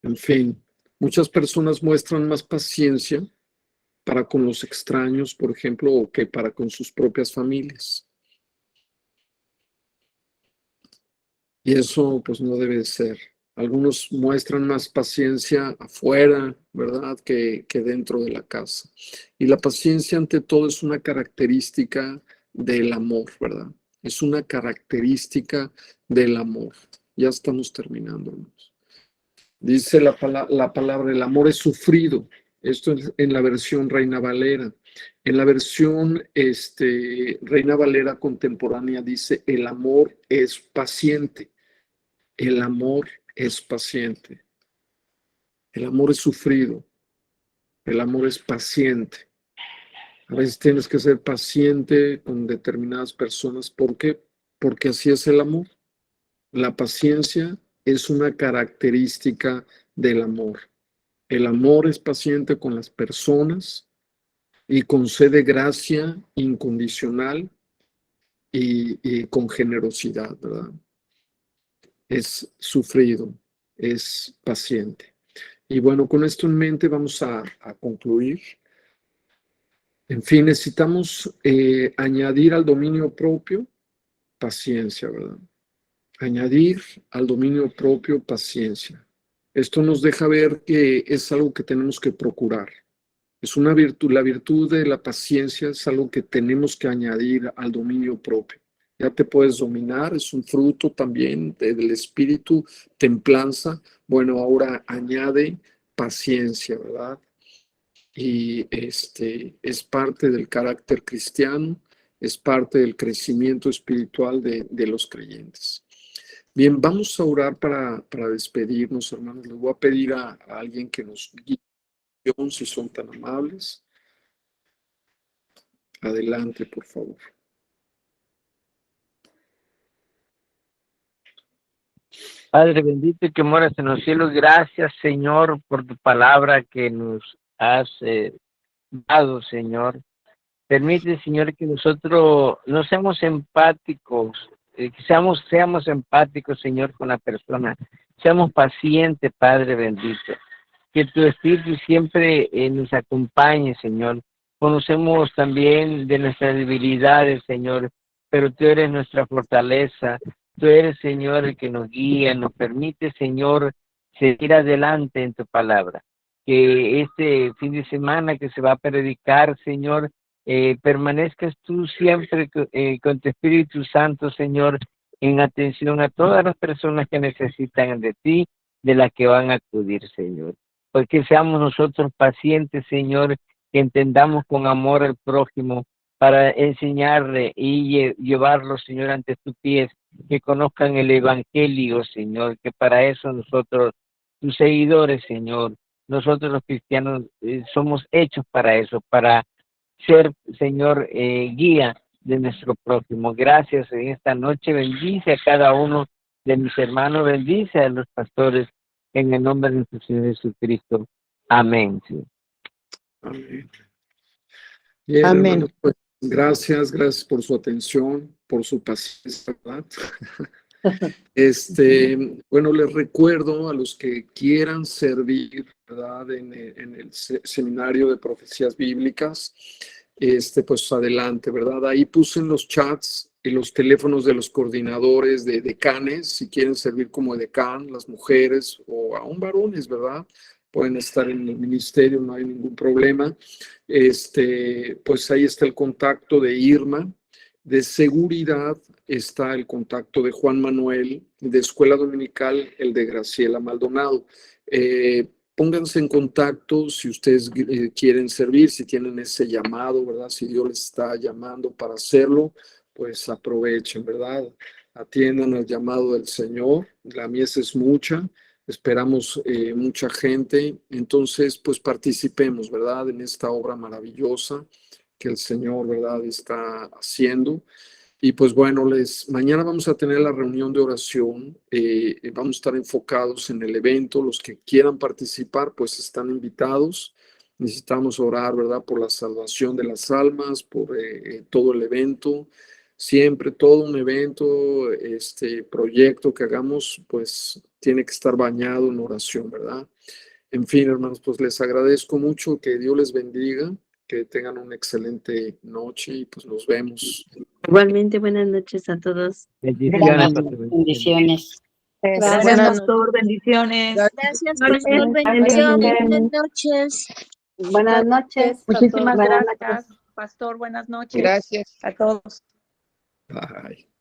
A: En fin, muchas personas muestran más paciencia para con los extraños, por ejemplo, o que para con sus propias familias. Y eso pues no debe de ser. Algunos muestran más paciencia afuera, ¿verdad?, que dentro de la casa. Y la paciencia ante todo es una característica del amor, ¿verdad? Es una característica del amor. Ya estamos terminando, hermanos. Dice la palabra, el amor es sufrido. Esto es en la versión Reina Valera. En la versión Reina Valera contemporánea dice, el amor es paciente. El amor es paciente. El amor es sufrido. El amor es paciente. A veces tienes que ser paciente con determinadas personas. ¿Por qué? Porque así es el amor. La paciencia es una característica del amor. El amor es paciente con las personas y concede gracia incondicional y con generosidad, ¿verdad? Es sufrido, es paciente. Y bueno, con esto en mente vamos a concluir. En fin, necesitamos añadir al dominio propio paciencia, ¿verdad? Añadir al dominio propio paciencia. Esto nos deja ver que es algo que tenemos que procurar. Es una virtud, la virtud de la paciencia es algo que tenemos que añadir al dominio propio. Ya te puedes dominar, es un fruto también del espíritu, templanza. Bueno, ahora añade paciencia, ¿verdad? Y es parte del carácter cristiano, es parte del crecimiento espiritual de los creyentes. Bien, vamos a orar para despedirnos, hermanos. Les voy a pedir a alguien que nos guíe, si son tan amables. Adelante, por favor.
B: Padre bendito que moras en los cielos, gracias, Señor, por tu palabra que nos has dado, Señor. Permite, Señor, que nosotros no seamos empáticos, que seamos empáticos, Señor, con la persona. Seamos pacientes, Padre bendito. Que tu Espíritu siempre nos acompañe, Señor. Conocemos también de nuestras debilidades, Señor, pero tú eres nuestra fortaleza. Tú eres, Señor, el que nos guía, nos permite, Señor, seguir adelante en tu palabra. Que este fin de semana que se va a predicar, Señor, permanezcas tú siempre con tu Espíritu Santo, Señor, en atención a todas las personas que necesitan de ti, de las que van a acudir, Señor. Porque seamos nosotros pacientes, Señor, que entendamos con amor al prójimo para enseñarle y llevarlo, Señor, ante tus pies, que conozcan el Evangelio, Señor, que para eso nosotros, tus seguidores, Señor, nosotros los cristianos somos hechos para eso, para ser, Señor, guía de nuestro prójimo. Gracias en esta noche, bendice a cada uno de mis hermanos, bendice a los pastores, en el nombre de nuestro Señor Jesucristo. Amén. Sí.
A: Amén. Bien,
F: Amén.
A: hermanos, pues, gracias por su atención, por su paciencia, ¿verdad? Bueno, les recuerdo a los que quieran servir, ¿verdad?, en el seminario de profecías bíblicas, pues adelante, ¿verdad? Ahí puse en los chats y los teléfonos de los coordinadores de decanes, si quieren servir como decán, las mujeres o aún varones, ¿verdad? Pueden estar en el ministerio, no hay ningún problema. Pues ahí está el contacto de Irma. De seguridad está el contacto de Juan Manuel. De escuela dominical, el de Graciela Maldonado. Pónganse en contacto si ustedes quieren servir, si tienen ese llamado, ¿verdad? Si Dios les está llamando para hacerlo, pues aprovechen, ¿verdad? Atiendan al llamado del Señor. La mies es mucha, esperamos mucha gente. Entonces, pues participemos, ¿verdad? En esta obra maravillosa que el Señor, ¿verdad?, está haciendo. Y pues bueno, mañana vamos a tener la reunión de oración, vamos a estar enfocados en el evento, los que quieran participar pues están invitados, necesitamos orar, ¿verdad?, por la salvación de las almas, por todo el evento, siempre todo un evento, proyecto que hagamos pues tiene que estar bañado en oración, ¿verdad? En fin, hermanos, pues les agradezco mucho, que Dios les bendiga, que tengan una excelente noche y pues nos vemos.
I: Igualmente, buenas noches a todos.
B: Bendiciones.
E: Bendiciones.
F: Gracias,
C: Buenas
F: pastor. Bendiciones.
G: Gracias, pastor. Bendición. Buenas noches.
C: Buenas noches.
F: Muchísimas
C: Buenas
F: gracias, pastor. Buenas noches
D: Gracias.
F: a todos.
A: Bye.